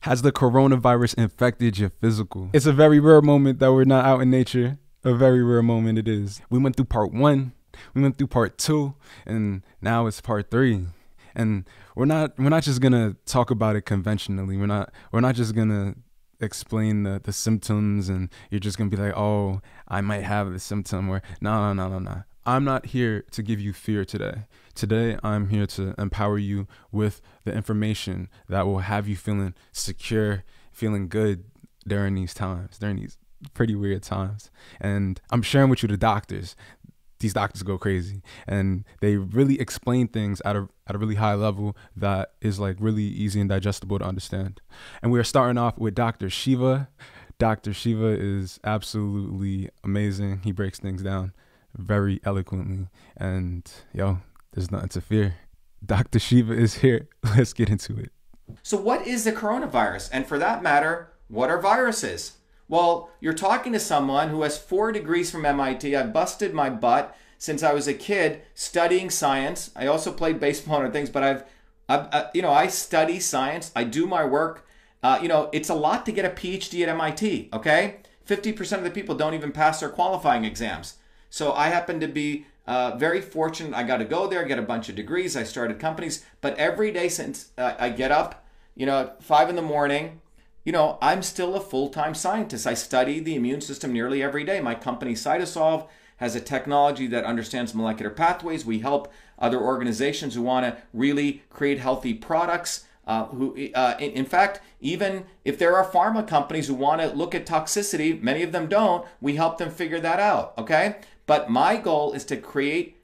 Has the coronavirus infected your physical? It's a very rare moment that we're not out in nature. A very rare moment it is. We went through part 1, we went through part 2, and now it's part 3. And we're not just gonna talk about it conventionally. We're not just gonna explain the symptoms and you're just gonna be like, oh, I might have the symptom, or no. I'm not here to give you fear today. Today, I'm here to empower you with the information that will have you feeling secure, feeling good during these times, during these pretty weird times. And I'm sharing with you the doctors. These doctors go crazy, and they really explain things at a really high level that is like really easy and digestible to understand. And we are starting off with Dr. Shiva. Dr. Shiva is absolutely amazing. He breaks things down very eloquently, and there's nothing to fear. Dr. Shiva is here. Let's get into it. So what is the coronavirus? And for that matter, what are viruses? Well, you're talking to someone who has 4 degrees from MIT. I busted my butt since I was a kid studying science. I also played baseball and other things, but I study science. I do my work. It's a lot to get a PhD at MIT, okay? 50% of the people don't even pass their qualifying exams. So I happen to be very fortunate. I got to go there, get a bunch of degrees. I started companies. But every day since I get up, at 5 in the morning, I'm still a full-time scientist. I study the immune system nearly every day. My company, Cytosolve, has a technology that understands molecular pathways. We help other organizations who want to really create healthy products. In fact, even if there are pharma companies who want to look at toxicity, many of them don't, we help them figure that out, okay? But my goal is to create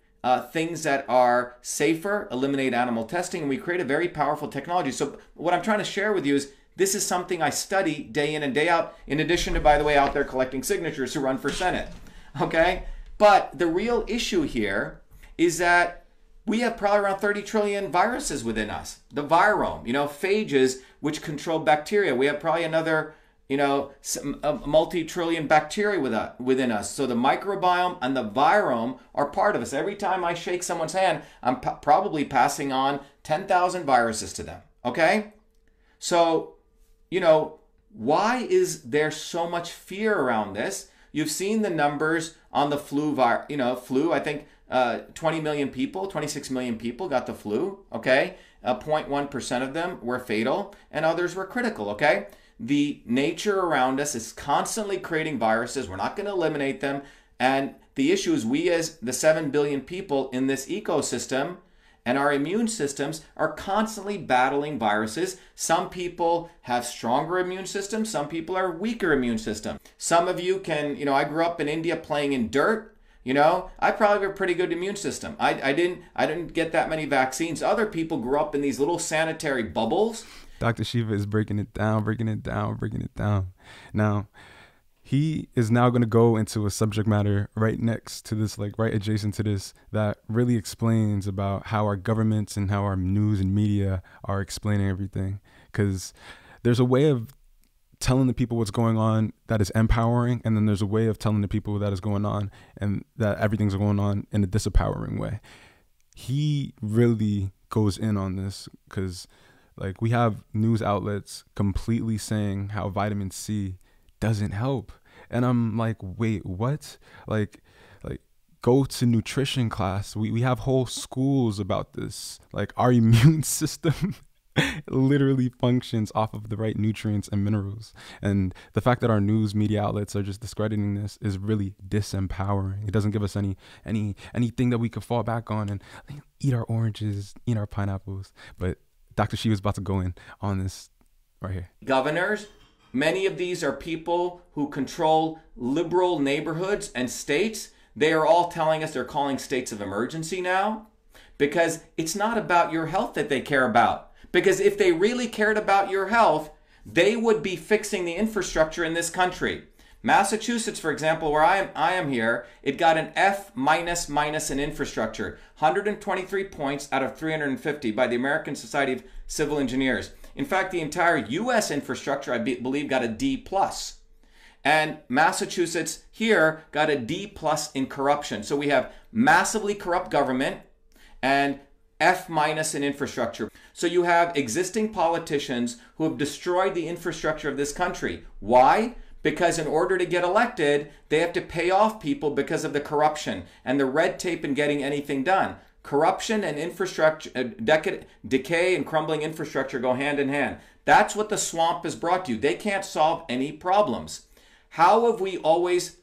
things that are safer, eliminate animal testing, and we create a very powerful technology. So what I'm trying to share with you is this is something I study day in and day out, in addition to, by the way, out there collecting signatures to run for Senate, okay? But the real issue here is that we have probably around 30 trillion viruses within us. The virome, phages, which control bacteria. We have probably another, multi-trillion bacteria within us. So the microbiome and the virome are part of us. Every time I shake someone's hand, I'm probably passing on 10,000 viruses to them, okay? So, why is there so much fear around this? You've seen the numbers on the flu, flu, I think 20 million people, 26 million people got the flu, okay? 0.1% of them were fatal and others were critical, okay? The nature around us is constantly creating viruses. We're not going to eliminate them. And the issue is we as the 7 billion people in this ecosystem and our immune systems are constantly battling viruses. Some people have stronger immune systems. Some people are weaker immune system. Some of you can, I grew up in India playing in dirt. I probably have a pretty good immune system. I didn't get that many vaccines. Other people grew up in these little sanitary bubbles. Dr. Shiva is breaking it down. Now, he is now going to go into a subject matter right next to this, like right adjacent to this, that really explains about how our governments and how our news and media are explaining everything. Because there's a way of telling the people what's going on that is empowering, and then there's a way of telling the people that is going on and that everything's going on in a disempowering way. He really goes in on this because we have news outlets completely saying how vitamin C doesn't help. And I'm like, wait, what? Go to nutrition class. We have whole schools about this. Our immune system literally functions off of the right nutrients and minerals. And the fact that our news media outlets are just discrediting this is really disempowering. It doesn't give us anything that we could fall back on and eat our oranges, eat our pineapples. But Dr. Shiva is about to go in on this right here. Governors, many of these are people who control liberal neighborhoods and states. They are all telling us they're calling states of emergency now because it's not about your health that they care about. Because if they really cared about your health, they would be fixing the infrastructure in this country. Massachusetts, for example, where I am here, it got an F minus in infrastructure, 123 points out of 350 by the American Society of Civil Engineers. In fact, the entire U.S. infrastructure, I believe, got a D plus. And Massachusetts here got a D plus in corruption. So we have massively corrupt government and F minus in infrastructure. So you have existing politicians who have destroyed the infrastructure of this country. Why? Because in order to get elected, they have to pay off people because of the corruption and the red tape in getting anything done. Corruption and infrastructure, decay and crumbling infrastructure go hand in hand. That's what the swamp has brought to you. They can't solve any problems. How have we always,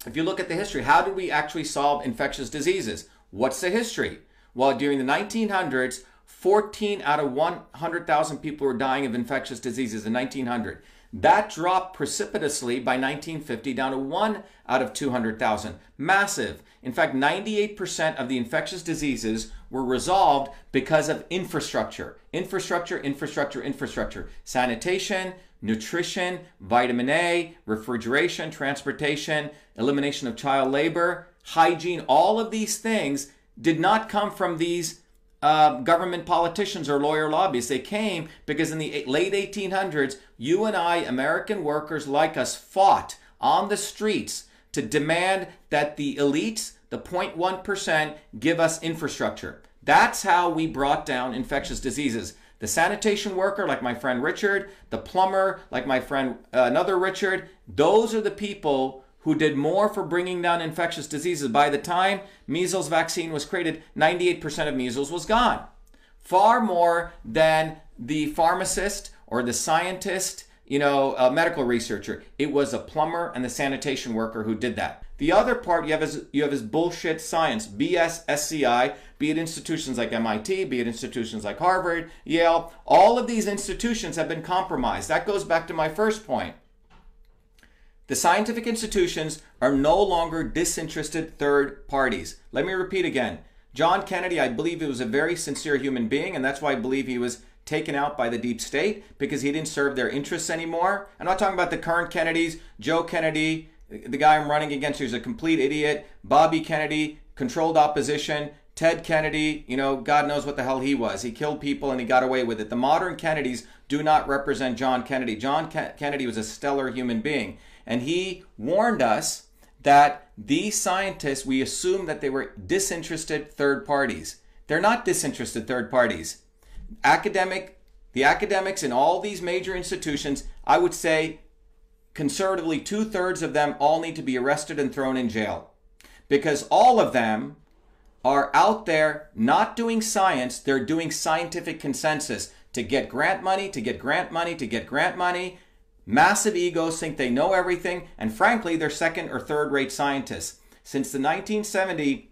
if you look at the history, how did we actually solve infectious diseases? What's the history? Well, during the 1900s, 14 out of 100,000 people were dying of infectious diseases in 1900. That dropped precipitously by 1950 down to 1 out of 200,000. Massive. In fact, 98% of the infectious diseases were resolved because of infrastructure. Infrastructure, infrastructure, infrastructure. Sanitation, nutrition, vitamin A, refrigeration, transportation, elimination of child labor, hygiene. All of these things did not come from these government politicians or lawyer lobbyists. They came because in the late 1800s, you and I, American workers like us, fought on the streets to demand that the elites, the 0.1%, give us infrastructure. That's how we brought down infectious diseases. The sanitation worker, like my friend Richard, the plumber, like my friend another Richard, those are the people who did more for bringing down infectious diseases. By the time measles vaccine was created, 98% of measles was gone. Far more than the pharmacist or the scientist, medical researcher. It was a plumber and the sanitation worker who did that. The other part you have is bullshit science, BS, SCI, be it institutions like MIT, be it institutions like Harvard, Yale. All of these institutions have been compromised. That goes back to my first point. The scientific institutions are no longer disinterested third parties. Let me repeat again. John Kennedy, I believe he was a very sincere human being, and that's why I believe he was taken out by the deep state, because he didn't serve their interests anymore. I'm not talking about the current Kennedys. Joe Kennedy, the guy I'm running against, who's a complete idiot. Bobby Kennedy, controlled opposition. Ted Kennedy, God knows what the hell he was. He killed people and he got away with it. The modern Kennedys do not represent John Kennedy. John Kennedy was a stellar human being. And he warned us that these scientists, we assume that they were disinterested third parties. They're not disinterested third parties. The academics in all these major institutions, I would say conservatively 2/3 of them all need to be arrested and thrown in jail. Because all of them are out there not doing science, they're doing scientific consensus to get grant money, to get grant money, to get grant money. Massive egos think they know everything, and frankly, they're second or third rate scientists. Since the 1970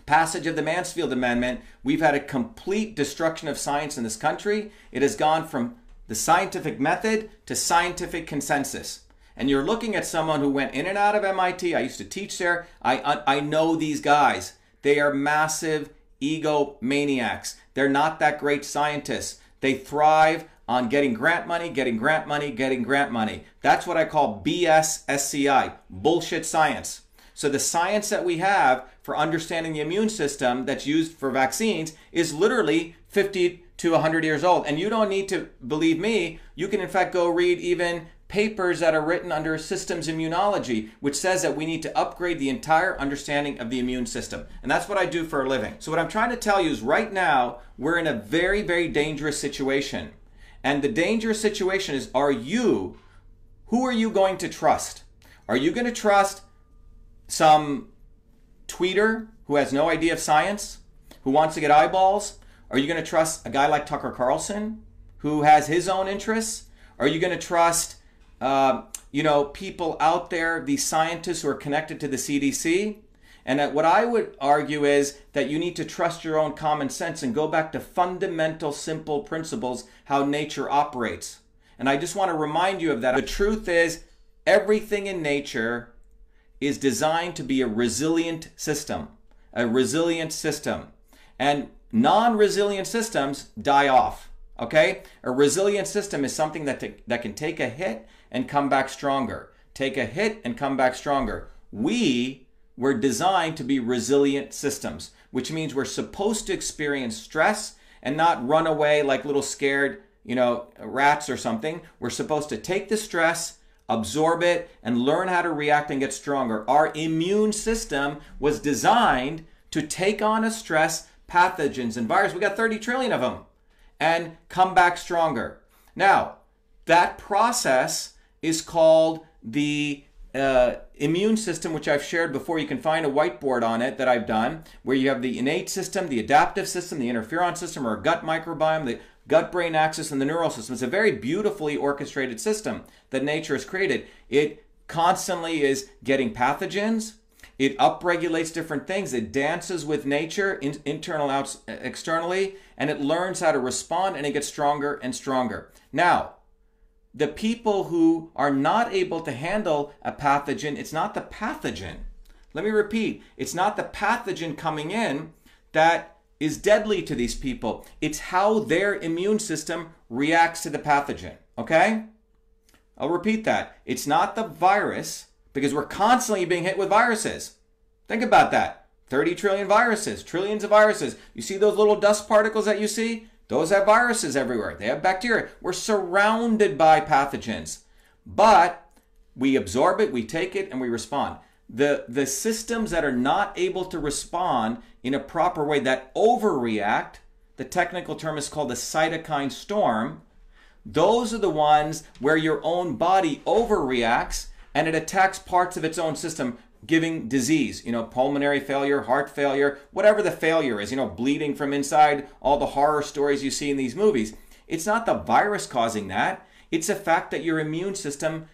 passage of the Mansfield Amendment, we've had a complete destruction of science in this country. It has gone from the scientific method to scientific consensus. And you're looking at someone who went in and out of MIT. I used to teach there. I know these guys. They are massive ego maniacs. They're not that great scientists. They thrive on getting grant money, getting grant money, getting grant money. That's what I call BS SCI, bullshit science. So the science that we have for understanding the immune system that's used for vaccines is literally 50 to 100 years old. And you don't need to believe me. You can in fact go read even papers that are written under systems immunology, which says that we need to upgrade the entire understanding of the immune system. And that's what I do for a living. So what I'm trying to tell you is right now, we're in a very, very dangerous situation. And the dangerous situation is, who are you going to trust? Are you going to trust some tweeter who has no idea of science, who wants to get eyeballs? Are you going to trust a guy like Tucker Carlson, who has his own interests? Are you going to trust, people out there, these scientists who are connected to the CDC? And what I would argue is that you need to trust your own common sense and go back to fundamental, simple principles, how nature operates. And I just want to remind you of that. The truth is, everything in nature is designed to be a resilient system. And non-resilient systems die off. Okay? A resilient system is something that can take a hit and come back stronger. Take a hit and come back stronger. We're designed to be resilient systems, which means we're supposed to experience stress and not run away like little scared, rats or something. We're supposed to take the stress, absorb it, and learn how to react and get stronger. Our immune system was designed to take on a stress, pathogens and viruses. We got 30 trillion of them, and come back stronger. Now, that process is called the immune system, which I've shared before. You can find a whiteboard on it that I've done, where you have the innate system, the adaptive system, the interferon system, or gut microbiome, the gut-brain axis, and the neural system. It's a very beautifully orchestrated system that nature has created. It constantly is getting pathogens. It upregulates different things. It dances with nature, externally, and it learns how to respond, and it gets stronger and stronger. Now, the people who are not able to handle a pathogen, it's not the pathogen. Let me repeat. It's not the pathogen coming in that is deadly to these people. It's how their immune system reacts to the pathogen. Okay? I'll repeat that. It's not the virus, because we're constantly being hit with viruses. Think about that. 30 trillion viruses, trillions of viruses. You see those little dust particles that you see? Those have viruses everywhere. They have bacteria. We're surrounded by pathogens. But we absorb it, we take it, and we respond. The systems that are not able to respond in a proper way, that overreact, the technical term is called the cytokine storm. Those are the ones where your own body overreacts and it attacks parts of its own system, giving disease, pulmonary failure, heart failure, whatever the failure is, bleeding from inside, all the horror stories you see in these movies. It's not the virus causing that. It's the fact that your immune system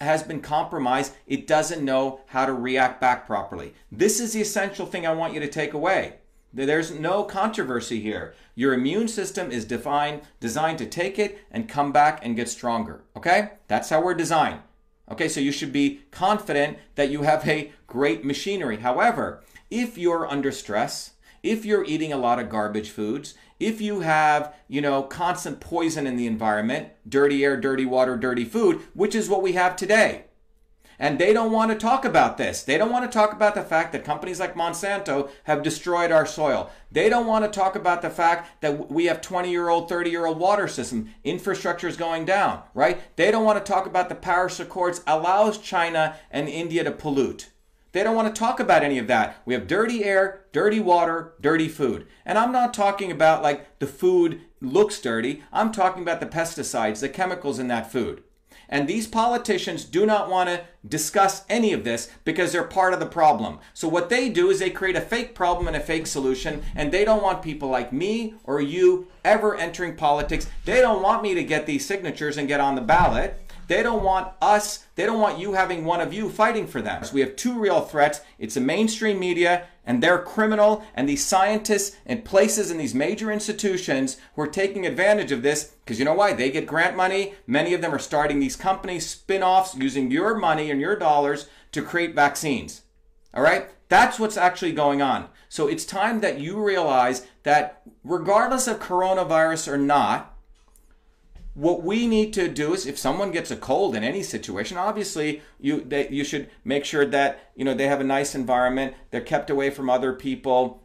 has been compromised. It doesn't know how to react back properly. This is the essential thing I want you to take away. There's no controversy here. Your immune system is designed to take it and come back and get stronger. Okay? That's how we're designed. Okay, so you should be confident that you have a great machinery. However, if you're under stress, if you're eating a lot of garbage foods, if you have, constant poison in the environment, dirty air, dirty water, dirty food, which is what we have today. And they don't want to talk about this. They don't want to talk about the fact that companies like Monsanto have destroyed our soil. They don't want to talk about the fact that we have 20-year-old, 30-year-old water system. Infrastructure is going down, right? They don't want to talk about the Paris Accords allows China and India to pollute. They don't want to talk about any of that. We have dirty air, dirty water, dirty food. And I'm not talking about like the food looks dirty. I'm talking about the pesticides, the chemicals in that food. And these politicians do not want to discuss any of this because they're part of the problem. So what they do is they create a fake problem and a fake solution, and they don't want people like me or you ever entering politics. They don't want me to get these signatures and get on the ballot. They don't want us, they don't want you having one of you fighting for them. So we have two real threats. It's the mainstream media, and they're criminal, and these scientists and places in these major institutions who are taking advantage of this, because you know why? They get grant money. Many of them are starting these companies, spin-offs, using your money and your dollars to create vaccines. All right? That's what's actually going on. So it's time that you realize that regardless of coronavirus or not, what we need to do is, if someone gets a cold in any situation, obviously you should make sure that they have a nice environment, they're kept away from other people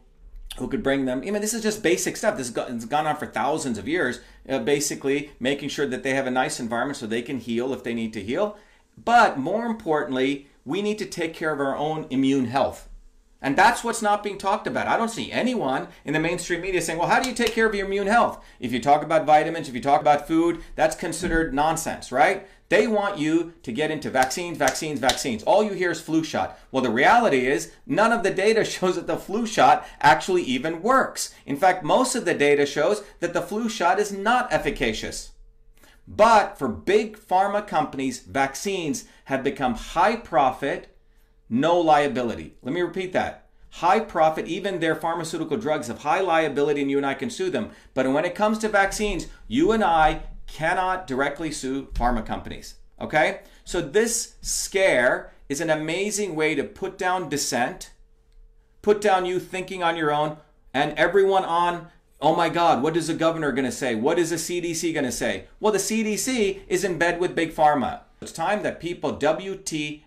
who could bring them. This is just basic stuff. This has gone on for thousands of years, basically making sure that they have a nice environment so they can heal if they need to heal. But more importantly, we need to take care of our own immune health. And that's what's not being talked about. I don't see anyone in the mainstream media saying, well, how do you take care of your immune health? If you talk about vitamins, if you talk about food, that's considered nonsense, right? They want you to get into vaccines, vaccines, vaccines. All you hear is flu shot. Well, the reality is none of the data shows that the flu shot actually even works. In fact, most of the data shows that the flu shot is not efficacious. But for big pharma companies, vaccines have become high profit, no liability. Let me repeat that. High profit, even their pharmaceutical drugs have high liability and you and I can sue them. But when it comes to vaccines, you and I cannot directly sue pharma companies. Okay? So this scare is an amazing way to put down dissent, put down you thinking on your own, and everyone on, oh my God, what is the governor going to say? What is the CDC going to say? Well, the CDC is in bed with big pharma. It's time that people WTFU,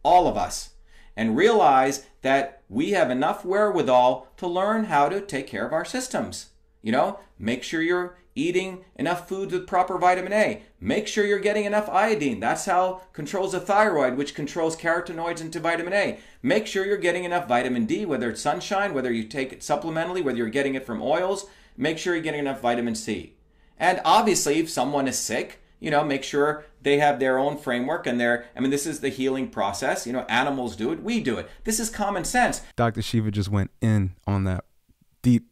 all of us, and realize that we have enough wherewithal to learn how to take care of our systems. You know, make sure you're eating enough foods with proper vitamin A. Make sure you're getting enough iodine. That's how controls the thyroid, which controls carotenoids into vitamin A. Make sure you're getting enough vitamin D, whether it's sunshine, whether you take it supplementally, whether you're getting it from oils. Make sure you're getting enough vitamin C. And obviously, if someone is sick, you know, make sure they have their own framework and this is the healing process. You know, animals do it, we do it. This is common sense. Dr. Shiva just went in on that, deep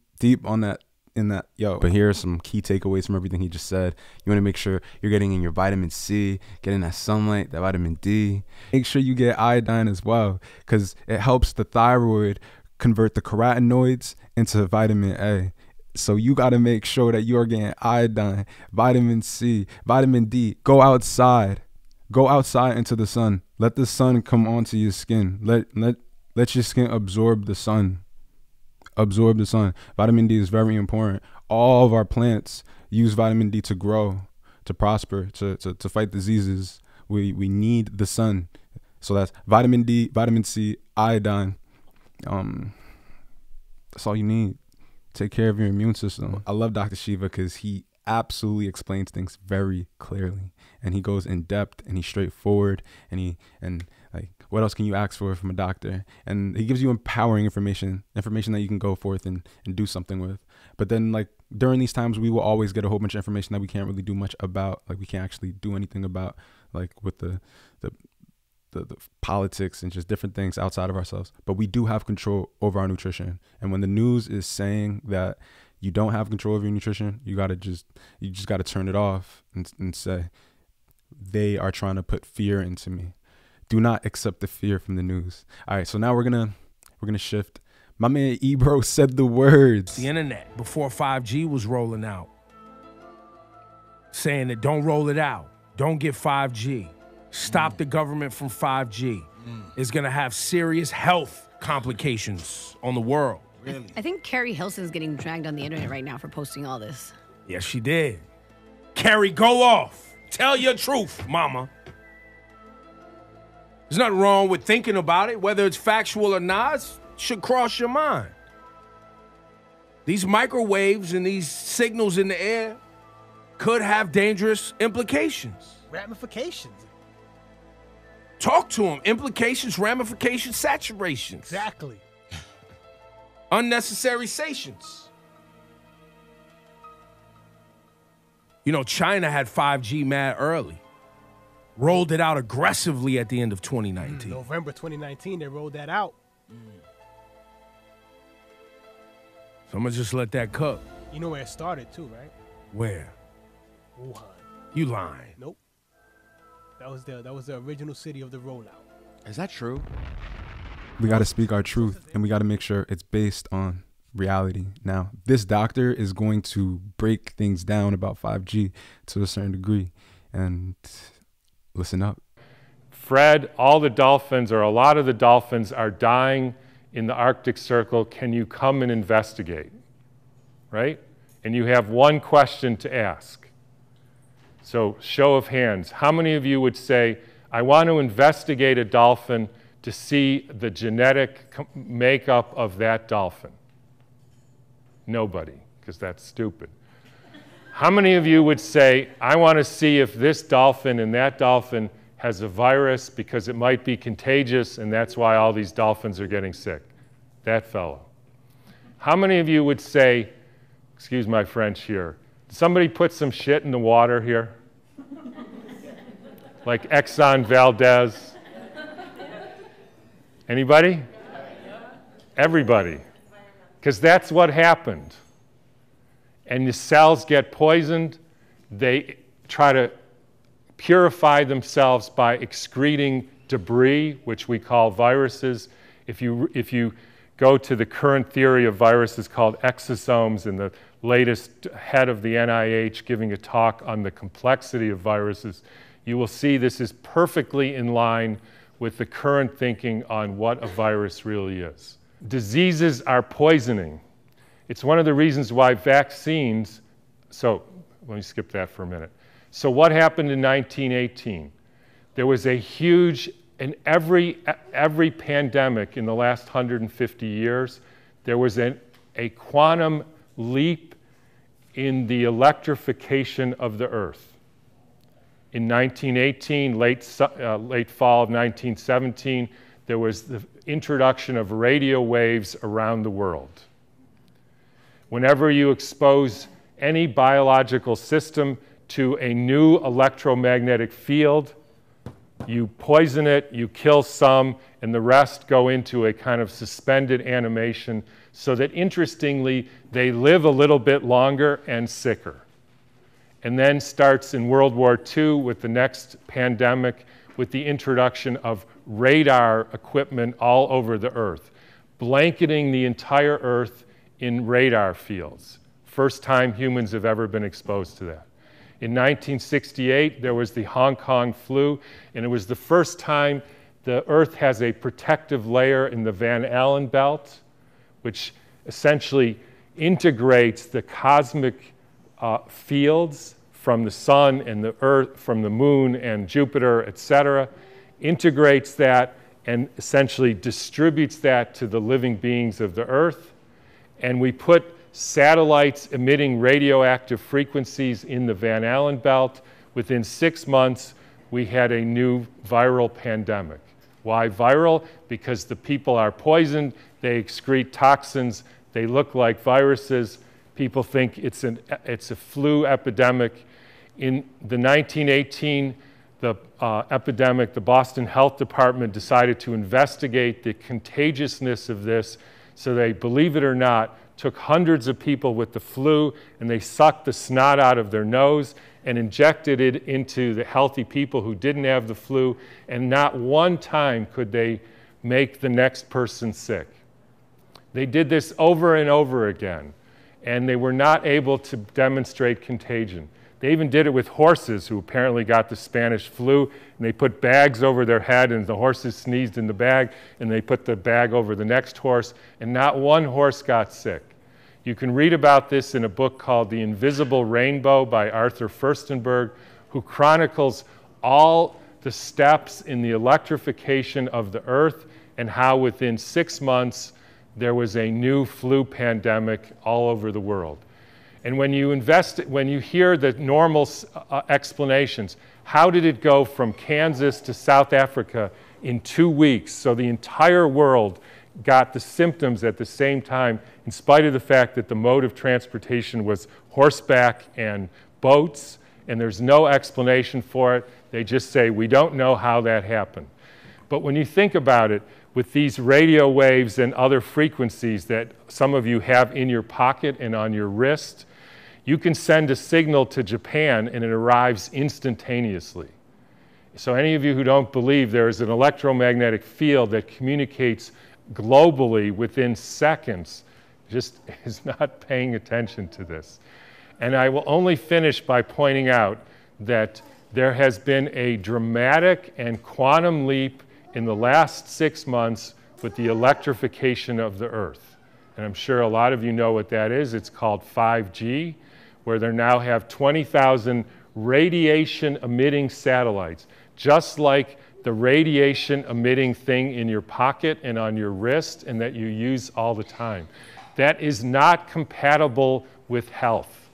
on that, But here are some key takeaways from everything he just said. You want to make sure you're getting in your vitamin C, getting that sunlight, that vitamin D. Make sure you get iodine as well, because it helps the thyroid convert the carotenoids into vitamin A. So you got to make sure that you're getting iodine, vitamin C, vitamin D. Go outside into the sun. Let the sun come onto your skin. Let your skin absorb the sun. Vitamin D is very important. All of our plants use vitamin D to grow, to prosper, to fight diseases. We need the sun. So that's vitamin D, vitamin C, iodine. That's all you need. Take care of your immune system. I love Dr. Shiva because he absolutely explains things very clearly, and he goes in depth, and he's straightforward, and what else can you ask for from a doctor? And he gives you empowering information that you can go forth and do something with. But then, like, during these times, we will always get a whole bunch of information that we can't really do much about. Like, we can't actually do anything about, like, with the politics and just different things outside of ourselves. But we do have control over our nutrition. And when the news is saying that you don't have control over your nutrition, you just got to turn it off and say, they are trying to put fear into me. Do not accept the fear from the news. All right, so now we're gonna shift. My man Ebro said the words. The internet before 5G was rolling out, saying that don't roll it out, don't get 5G, stop the government from 5G. It's gonna have serious health complications on the world. Really? I think Keri Hilson is getting dragged on the internet right now for posting all this. Yes, she did. Keri, go off. Tell your truth, mama. There's nothing wrong with thinking about it, whether it's factual or not. It should cross your mind. These microwaves and these signals in the air could have dangerous implications. Ramifications. Talk to them. Implications, ramifications, saturations. Exactly. Unnecessary sations. You know, China had 5G mad early. Rolled it out aggressively at the end of 2019. November 2019, they rolled that out. So I'm going to just let that cook. You know where it started too, right? Where? Wuhan. You lying. Nope. That was the original city of the rollout. Is that true? We got to speak our truth, and we got to make sure it's based on reality. Now, this doctor is going to break things down about 5G to a certain degree, and listen up. Fred, all the dolphins, or a lot of the dolphins, are dying in the Arctic Circle. Can you come and investigate? Right? And you have one question to ask. So, show of hands. How many of you would say, I want to investigate a dolphin to see the genetic makeup of that dolphin? Nobody, because that's stupid. How many of you would say, I want to see if this dolphin and that dolphin has a virus because it might be contagious and that's why all these dolphins are getting sick? That fellow. How many of you would say, excuse my French here, did somebody put some shit in the water here? Like Exxon Valdez? Anybody? Everybody. Because that's what happened. And the cells get poisoned. They try to purify themselves by excreting debris, which we call viruses. If you go to the current theory of viruses called exosomes, and the latest head of the NIH giving a talk on the complexity of viruses, you will see this is perfectly in line with the current thinking on what a virus really is. Diseases are poisoning. It's one of the reasons why vaccines, so let me skip that for a minute. So what happened in 1918? There was a huge, in every pandemic in the last 150 years, there was a quantum leap in the electrification of the Earth. In 1918, late fall of 1917, there was the introduction of radio waves around the world. Whenever you expose any biological system to a new electromagnetic field, you poison it, you kill some, and the rest go into a kind of suspended animation so that, interestingly, they live a little bit longer and sicker. And then starts in World War II with the next pandemic with the introduction of radar equipment all over the Earth, blanketing the entire Earth in radar fields. First time humans have ever been exposed to that. In 1968, there was the Hong Kong flu, and it was the first time the Earth has a protective layer in the Van Allen belt, which essentially integrates the cosmic fields from the sun and the Earth, from the moon and Jupiter, etc., integrates that and essentially distributes that to the living beings of the Earth. And we put satellites emitting radioactive frequencies in the Van Allen belt. Within 6 months, we had a new viral pandemic. Why viral? Because the people are poisoned, they excrete toxins, they look like viruses. People think it's a flu epidemic. In the 1918 epidemic, the Boston Health Department decided to investigate the contagiousness of this. So they, believe it or not, took hundreds of people with the flu and they sucked the snot out of their nose and injected it into the healthy people who didn't have the flu, and not one time could they make the next person sick. They did this over and over again, and they were not able to demonstrate contagion. They even did it with horses who apparently got the Spanish flu, and they put bags over their head, and the horses sneezed in the bag, and they put the bag over the next horse, and not one horse got sick. You can read about this in a book called The Invisible Rainbow by Arthur Furstenberg, who chronicles all the steps in the electrification of the Earth and how within 6 months there was a new flu pandemic all over the world. And when you hear the normal explanations, how did it go from Kansas to South Africa in 2 weeks? So the entire world got the symptoms at the same time, in spite of the fact that the mode of transportation was horseback and boats, and there's no explanation for it. They just say, we don't know how that happened. But when you think about it, with these radio waves and other frequencies that some of you have in your pocket and on your wrist, you can send a signal to Japan and it arrives instantaneously. So any of you who don't believe there is an electromagnetic field that communicates globally within seconds just is not paying attention to this. And I will only finish by pointing out that there has been a dramatic and quantum leap in the last 6 months with the electrification of the Earth. And I'm sure a lot of you know what that is. It's called 5G, where they now have 20,000 radiation-emitting satellites, just like the radiation-emitting thing in your pocket and on your wrist and that you use all the time. That is not compatible with health.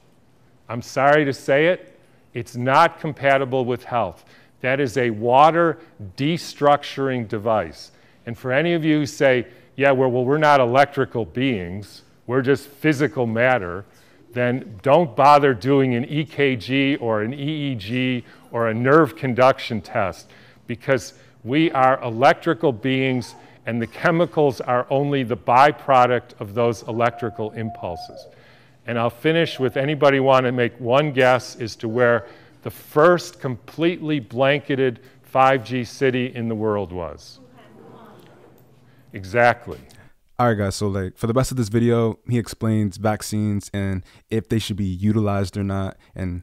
I'm sorry to say it, it's not compatible with health. That is a water destructuring device. And for any of you who say, yeah, well, we're not electrical beings, we're just physical matter, then don't bother doing an EKG or an EEG or a nerve conduction test, because we are electrical beings and the chemicals are only the byproduct of those electrical impulses. And I'll finish with, anybody want to make one guess as to where the first completely blanketed 5G city in the world was? Exactly. All right, guys. So like for the rest of this video, he explains vaccines and if they should be utilized or not. And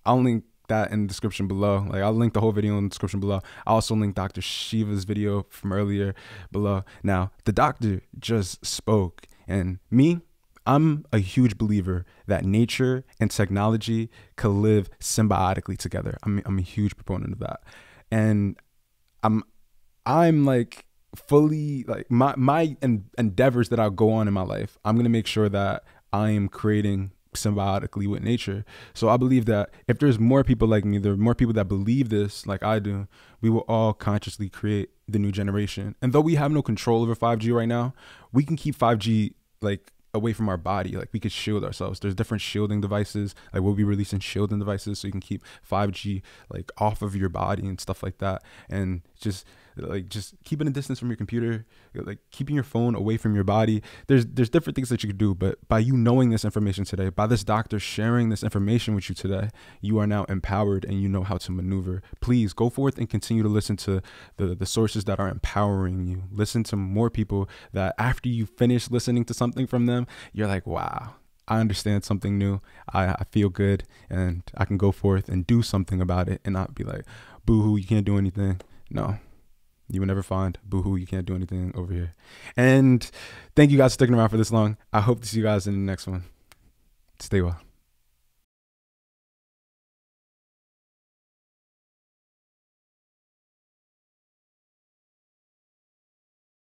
I'll link that in the description below. Like I'll link the whole video in the description below. I also link Dr. Shiva's video from earlier below. Now, the doctor just spoke, and I'm a huge believer that nature and technology could live symbiotically together. I'm a huge proponent of that. And I'm like fully like my endeavors that I'll go on in my life, I'm going to make sure that I am creating symbiotically with nature. So I believe that if there's more people like me, there are more people that believe this like I do, we will all consciously create the new generation. And though we have no control over 5G right now, we can keep 5G like away from our body. Like we could shield ourselves. There's different shielding devices. Like we'll be releasing shielding devices so you can keep 5G like off of your body and stuff like that. And just keeping a distance from your computer, like keeping your phone away from your body. There's different things that you could do, but by you knowing this information today, by this doctor sharing this information with you today, you are now empowered and you know how to maneuver. Please go forth and continue to listen to the sources that are empowering you. Listen to more people that after you finish listening to something from them, you're like, wow, I understand something new. I feel good and I can go forth and do something about it and not be like, boo-hoo, you can't do anything. No. You will never find boo-hoo, you can't do anything over here. And thank you guys for sticking around for this long. I hope to see you guys in the next one. Stay well.